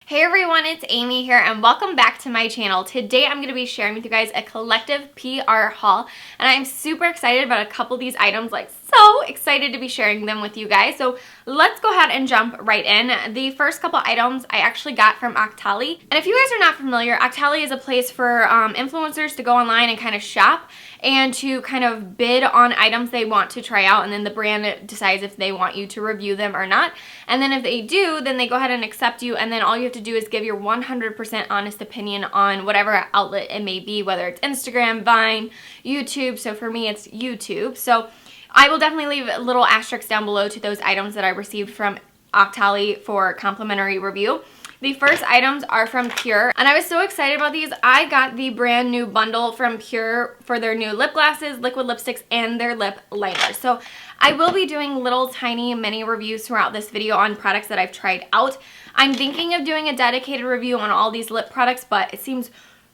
Hey everyone, it's Amy here and welcome back to my channel. Today I'm going to be sharing with you guys a collective PR haul and I'm super excited about a couple of these items, like so excited to be sharing them with you guys. So let's go ahead and jump right in. The first couple items I actually got from Octali. And if you guys are not familiar, Octali is a place for influencers to go online and kind of shop and to kind of bid on items they want to try out, and then the brand decides if they want you to review them or not. And then if they do, then they go ahead and accept you, and then all you have to do is give your 100% honest opinion on whatever outlet it may be, whether it's Instagram, Vine, YouTube. So for me, it's YouTube. So I will definitely leave little asterisks down below to those items that I received from Octali for complimentary review. The first items are from PUR, and I was so excited about these. I got the brand new bundle from PUR for their new lip glosses, liquid lipsticks, and their lip liners. So I will be doing little tiny mini reviews throughout this video on products that I've tried out. I'm thinking of doing a dedicated review on all these lip products, but it seems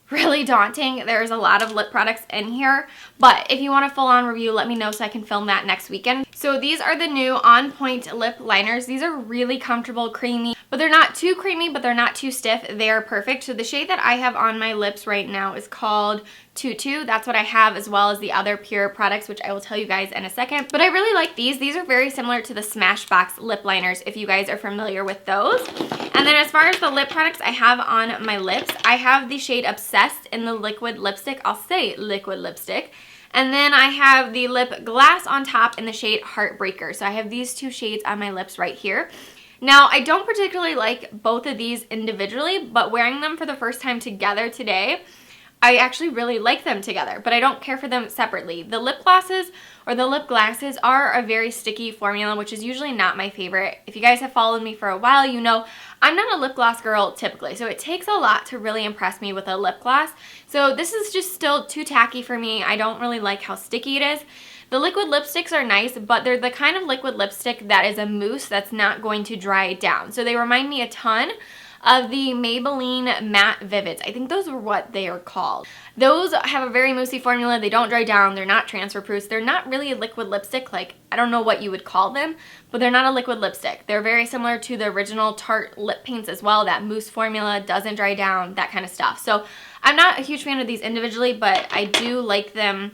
really daunting. There's a lot of lip products in here, but if you want a full-on review, let me know so I can film that next weekend. So these are the new On Point lip liners. These are really comfortable, creamy, but they're not too creamy, but they're not too stiff. They are perfect. So the shade that I have on my lips right now is called Tutu. That's what I have, as well as the other PUR products, which I will tell you guys in a second. But I really like these. These are very similar to the Smashbox lip liners, if you guys are familiar with those. And then as far as the lip products I have on my lips, I have the shade Obsessed in the liquid lipstick. I'll say liquid lipstick. And then I have the lip glass on top in the shade Heartbreaker. So I have these two shades on my lips right here. Now, I don't particularly like both of these individually, but wearing them for the first time together today, I actually really like them together, but I don't care for them separately. The lip glosses or the lip glasses are a very sticky formula, which is usually not my favorite. If you guys have followed me for a while, you know I'm not a lip gloss girl typically, so it takes a lot to really impress me with a lip gloss. So this is just still too tacky for me. I don't really like how sticky it is. The liquid lipsticks are nice, but they're the kind of liquid lipstick that is a mousse that's not going to dry down. So they remind me a ton of the Maybelline Matte Vivids. I think those are what they are called. Those have a very moussey formula. They don't dry down. They're not transfer proof. They're not really a liquid lipstick. Like, I don't know what you would call them, but they're not a liquid lipstick. They're very similar to the original Tarte lip paints as well. That mousse formula doesn't dry down, that kind of stuff. So I'm not a huge fan of these individually, but I do like them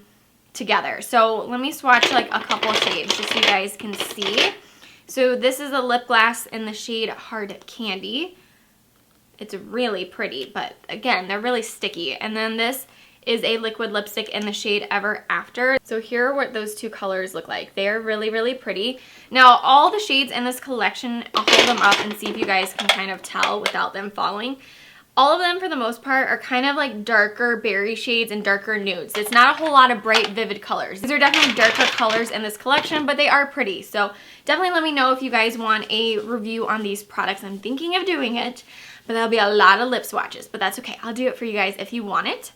together. So let me swatch like a couple shades just so you guys can see. So this is a lip gloss in the shade Hard Candy. It's really pretty, but again, they're really sticky. And then this is a liquid lipstick in the shade Ever After. So here are what those two colors look like. They are really, really pretty. Now, all the shades in this collection, I'll hold them up and see if you guys can kind of tell without them falling. All of them, for the most part, are kind of like darker berry shades and darker nudes. It's not a whole lot of bright, vivid colors. These are definitely darker colors in this collection, but they are pretty. So definitely let me know if you guys want a review on these products. I'm thinking of doing it, but there'll be a lot of lip swatches, but that's okay. I'll do it for you guys if you want it.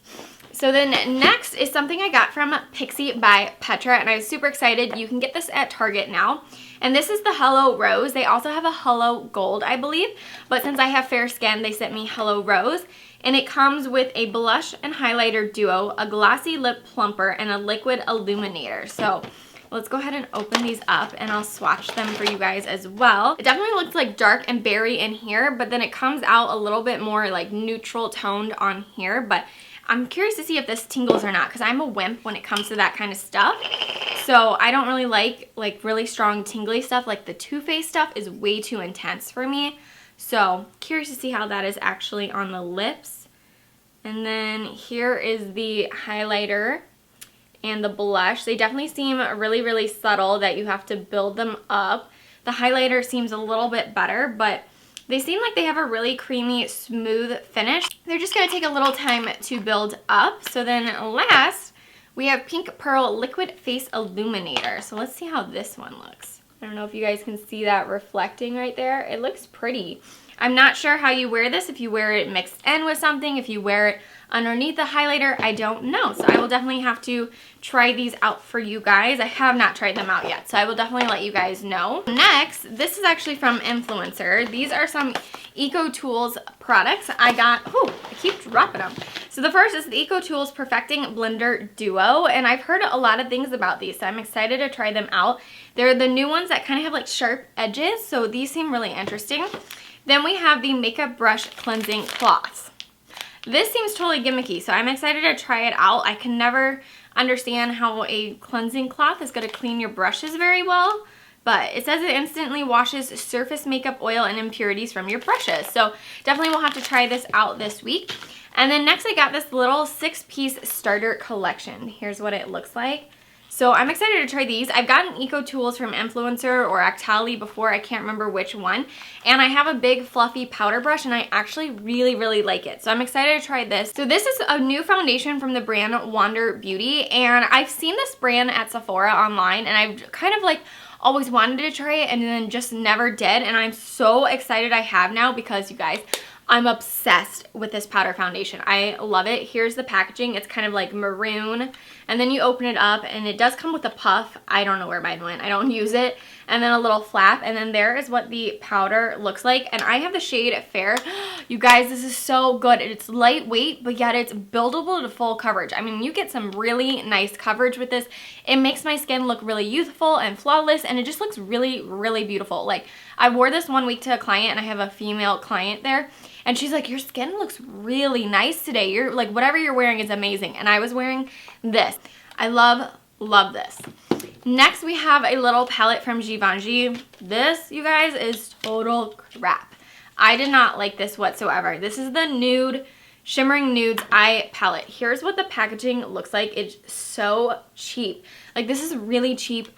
So then next is something I got from Pixi by Petra, and I was super excited. You can get this at Target now. And this is the Hello Rose. They also have a Hello Gold, I believe, but since I have fair skin, they sent me Hello Rose. And it comes with a blush and highlighter duo, a glossy lip plumper, and a liquid illuminator. So let's go ahead and open these up and I'll swatch them for you guys as well. It definitely looks like dark and berry in here, but then it comes out a little bit more like neutral toned on here. But I'm curious to see if this tingles or not, because I'm a wimp when it comes to that kind of stuff. So I don't really like really strong tingly stuff. Like the Too Faced stuff is way too intense for me. So curious to see how that is actually on the lips. And then here is the highlighter and the blush. They definitely seem really, really subtle, that you have to build them up. The highlighter seems a little bit better, but they seem like they have a really creamy, smooth finish. They're just gonna take a little time to build up. So then last, we have Pink Pearl Liquid Face Illuminator. So let's see how this one looks. I don't know if you guys can see that reflecting right there. It looks pretty. I'm not sure how you wear this, if you wear it mixed in with something, if you wear it underneath the highlighter, I don't know. So I will definitely have to try these out for you guys. I have not tried them out yet, so I will definitely let you guys know. Next, this is actually from Influencer. These are some EcoTools products I got. Oh, I keep dropping them. So the first is the EcoTools Perfecting Blender Duo, and I've heard a lot of things about these, so I'm excited to try them out. They're the new ones that kind of have like sharp edges, so these seem really interesting. Then we have the Makeup Brush Cleansing Cloths. This seems totally gimmicky, so I'm excited to try it out. I can never understand how a cleansing cloth is going to clean your brushes very well, but it says it instantly washes surface makeup oil and impurities from your brushes. So definitely we'll have to try this out this week. And then next I got this little 6-piece starter collection. Here's what it looks like. So I'm excited to try these. I've gotten EcoTools from Influencer or Actali before, I can't remember which one. And I have a big fluffy powder brush and I actually really like it. So I'm excited to try this. So this is a new foundation from the brand Wander Beauty, and I've seen this brand at Sephora online and I've kind of like always wanted to try it and then just never did. And I'm so excited I have now because you guys, I'm obsessed with this powder foundation. I love it. Here's the packaging. It's kind of like maroon, and then you open it up and it does come with a puff. I don't know where mine went. I don't use it. And then a little flap, and then there is what the powder looks like. And I have the shade Fair. You guys, this is so good. It's lightweight, but yet it's buildable to full coverage. I mean, you get some really nice coverage with this. It makes my skin look really youthful and flawless, and it just looks really beautiful. Like, I wore this one week to a client, and I have a female client there, and she's like, your skin looks really nice today. You're like, whatever you're wearing is amazing. And I was wearing this. I love this. Next, we have a little palette from Givenchy. This, you guys, is total crap. I did not like this whatsoever. This is the Nude Shimmering Nudes Eye Palette. Here's what the packaging looks like. It's so cheap. Like, this is really cheap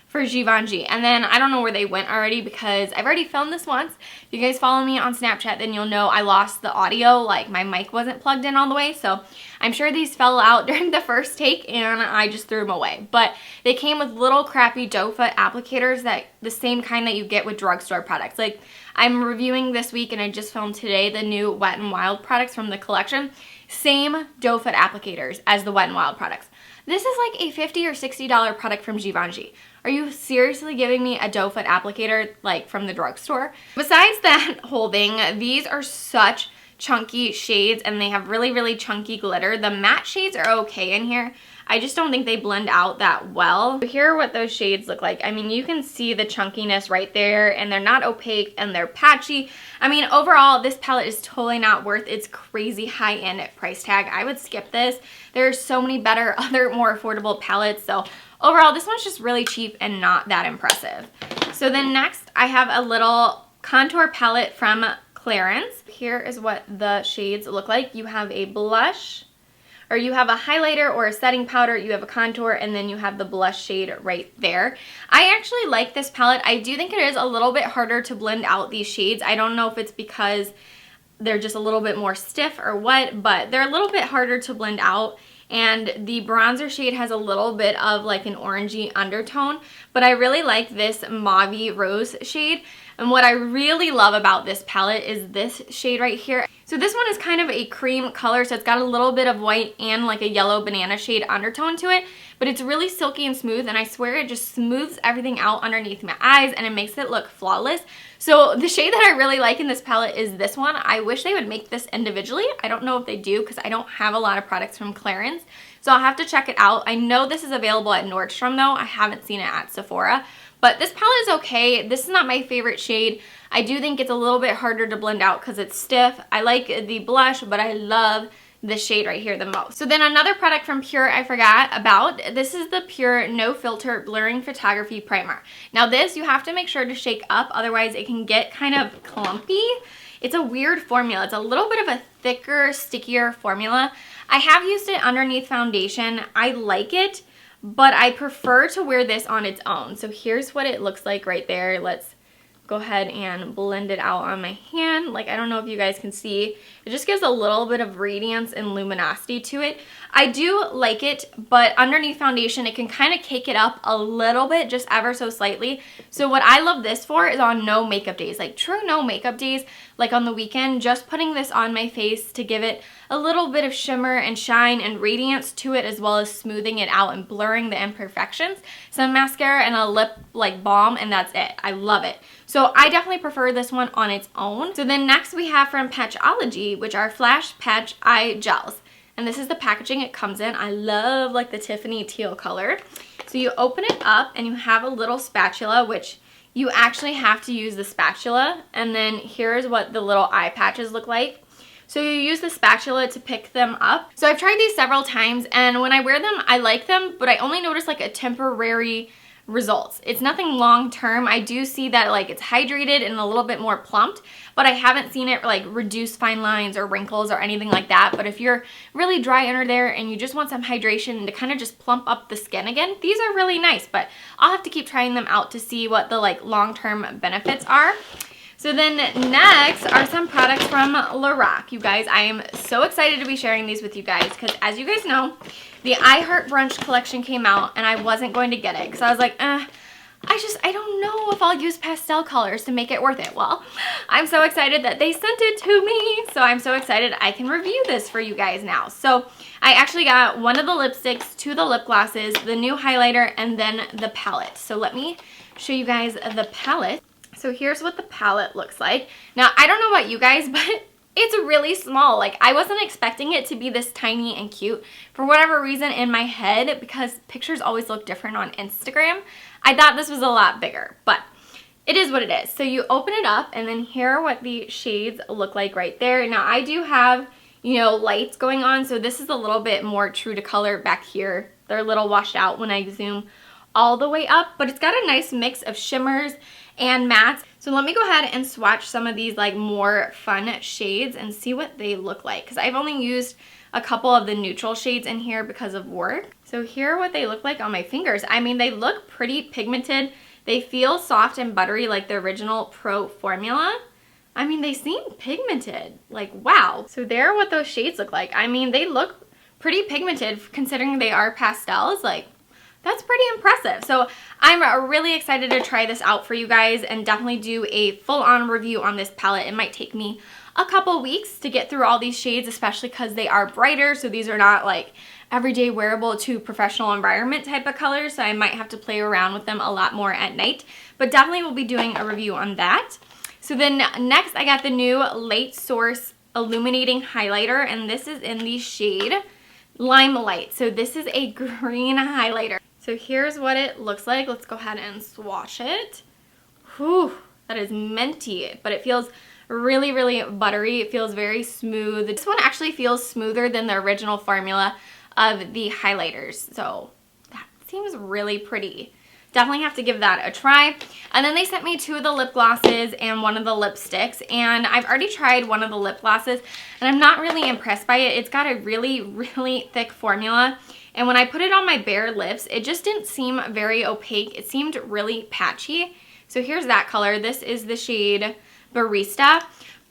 for Givenchy. And then I don't know where they went already because I've already filmed this once. If you guys follow me on Snapchat, then you'll know I lost the audio. Like, my mic wasn't plugged in all the way. So I'm sure these fell out during the first take and I just threw them away. But they came with little crappy doe foot applicators, that the same kind that you get with drugstore products. Like, I'm reviewing this week and I just filmed today the new Wet n Wild products from the collection. Same doe foot applicators as the Wet n Wild products. This is like a $50 or $60 product from Givenchy. Are you seriously giving me a doe foot applicator like from the drugstore? Besides that whole thing, these are such chunky shades and they have really chunky glitter. The matte shades are okay in here. I just don't think they blend out that well. Here are what those shades look like. I mean, you can see the chunkiness right there, and they're not opaque and they're patchy. I mean, overall, this palette is totally not worth its crazy high-end price tag. I would skip this. There's so many better, other more affordable palettes. So overall, this one's just really cheap and not that impressive. So then next, I have a little contour palette from Clarins. Here is what the shades look like. You have a blush, or you have a highlighter or a setting powder, you have a contour, and then you have the blush shade right there. I actually like this palette. I do think it is a little bit harder to blend out these shades. I don't know if it's because they're just a little bit more stiff or what, but they're a little bit harder to blend out. And the bronzer shade has a little bit of like an orangey undertone, but I really like this mauvey rose shade. And what I really love about this palette is this shade right here. So this one is kind of a cream color, so it's got a little bit of white and like a yellow banana shade undertone to it, but it's really silky and smooth, and I swear it just smooths everything out underneath my eyes and it makes it look flawless. So the shade that I really like in this palette is this one. I wish they would make this individually. I don't know if they do because I don't have a lot of products from Clarins, so I'll have to check it out. I know this is available at Nordstrom though. I haven't seen it at Sephora. But this palette is okay. This is not my favorite shade. I do think it's a little bit harder to blend out because it's stiff. I like the blush, but I love this shade right here the most. So then another product from PUR I forgot about. This is the PUR No Filter Blurring Photography Primer. Now this you have to make sure to shake up, otherwise it can get kind of clumpy. It's a weird formula. It's a little bit of a thicker, stickier formula. I have used it underneath foundation. I like it, but I prefer to wear this on its own. So here's what it looks like right there. Let's go ahead and blend it out on my hand. Like, I don't know if you guys can see. It just gives a little bit of radiance and luminosity to it. I do like it, but underneath foundation, it can kind of cake it up a little bit, just ever so slightly. So what I love this for is on no makeup days, like true no makeup days, like on the weekend, just putting this on my face to give it a little bit of shimmer and shine and radiance to it, as well as smoothing it out and blurring the imperfections. Some mascara and a lip like balm, and that's it. I love it. So I definitely prefer this one on its own. So then next we have from Patchology, which are Flashpatch eye gels. And this is the packaging it comes in. I love like the Tiffany teal color. So you open it up and you have a little spatula, which you actually have to use the spatula, and then here's what the little eye patches look like. So you use the spatula to pick them up. So I've tried these several times, and when I wear them, I like them, but I only notice like a temporary results. It's nothing long term. I do see that like it's hydrated and a little bit more plumped, but I haven't seen it like reduce fine lines or wrinkles or anything like that. But if you're really dry under there and you just want some hydration to kind of just plump up the skin again, these are really nice, but I'll have to keep trying them out to see what the like long-term benefits are. So then next are some products from Lorac. You guys, I am so excited to be sharing these with you guys because as you guys know, the I Heart Brunch collection came out and I wasn't going to get it because I was like, I don't know if I'll use pastel colors to make it worth it. Well, I'm so excited that they sent it to me. So I'm so excited I can review this for you guys now. So I actually got one of the lipsticks, 2 of the lip glosses, the new highlighter, and then the palette. So let me show you guys the palette. So here's what the palette looks like. Now, I don't know about you guys, but it's really small. Like, I wasn't expecting it to be this tiny and cute. For whatever reason in my head, because pictures always look different on Instagram, I thought this was a lot bigger, but it is what it is. So you open it up, and then here are what the shades look like right there. Now, I do have, you know, lights going on, so this is a little bit more true to color back here. They're a little washed out when I zoom all the way up, but it's got a nice mix of shimmers and mattes. So let me go ahead and swatch some of these like more fun shades and see what they look like, because I've only used a couple of the neutral shades in here because of work. So here are what they look like on my fingers. I mean, they look pretty pigmented. They feel soft and buttery like the original Pro formula. I mean, they seem pigmented, like wow. So there are what those shades look like. I mean, they look pretty pigmented considering they are pastels. Like, that's pretty impressive. So I'm really excited to try this out for you guys and definitely do a full-on review on this palette. It might take me a couple weeks to get through all these shades, especially because they are brighter. So these are not like everyday wearable to professional environment type of colors. So I might have to play around with them a lot more at night, but definitely will be doing a review on that. So then next I got the new Light Source Illuminating Highlighter, and this is in the shade Limelight. So this is a green highlighter. So here's what it looks like. Let's go ahead and swatch it. Whew, that is minty, but it feels really, really buttery. It feels very smooth. This one actually feels smoother than the original formula of the highlighters. So that seems really pretty. Definitely have to give that a try. And then they sent me 2 of the lip glosses and 1 of the lipsticks. And I've already tried 1 of the lip glosses and I'm not really impressed by it. It's got a really, really thick formula. And when I put it on my bare lips, it just didn't seem very opaque. It seemed really patchy. So here's that color. This is the shade Barista.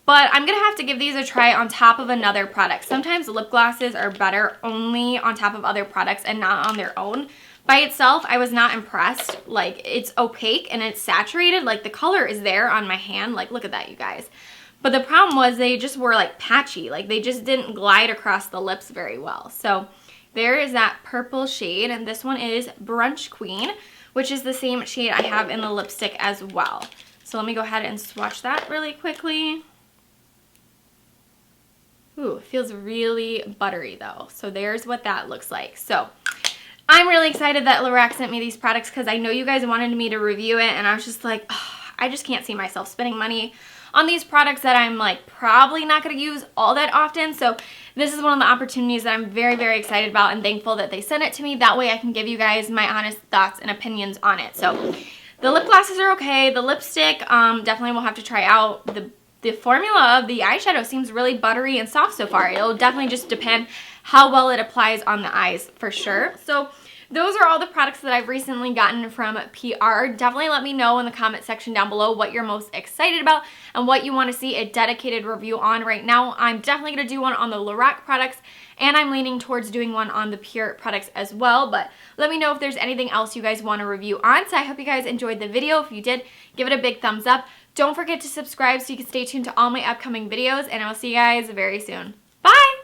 But I'm going to have to give these a try on top of another product. Sometimes lip glosses are better only on top of other products and not on their own. By itself, I was not impressed. Like, it's opaque and it's saturated. Like, the color is there on my hand. Like, look at that, you guys. But the problem was they just were like patchy. Like, they just didn't glide across the lips very well. So there is that purple shade, and this one is Brunch Queen, which is the same shade I have in the lipstick as well. So let me go ahead and swatch that really quickly. Ooh, it feels really buttery though. So there's what that looks like. So I'm really excited that Lorac sent me these products because I know you guys wanted me to review it, and I was just like, oh, I just can't see myself spending money on these products that I'm like probably not going to use all that often. So this is one of the opportunities that I'm very, very excited about and thankful that they sent it to me. That way I can give you guys my honest thoughts and opinions on it. So the lip glosses are okay. The lipstick definitely will have to try out. The formula of the eyeshadow seems really buttery and soft so far. It'll definitely just depend how well it applies on the eyes for sure. So those are all the products that I've recently gotten from PR. Definitely let me know in the comment section down below what you're most excited about and what you want to see a dedicated review on. Right now, I'm definitely going to do one on the Lorac products, and I'm leaning towards doing one on the PUR products as well. But let me know if there's anything else you guys want to review on. So I hope you guys enjoyed the video. If you did, give it a big thumbs up. Don't forget to subscribe so you can stay tuned to all my upcoming videos, and I will see you guys very soon. Bye!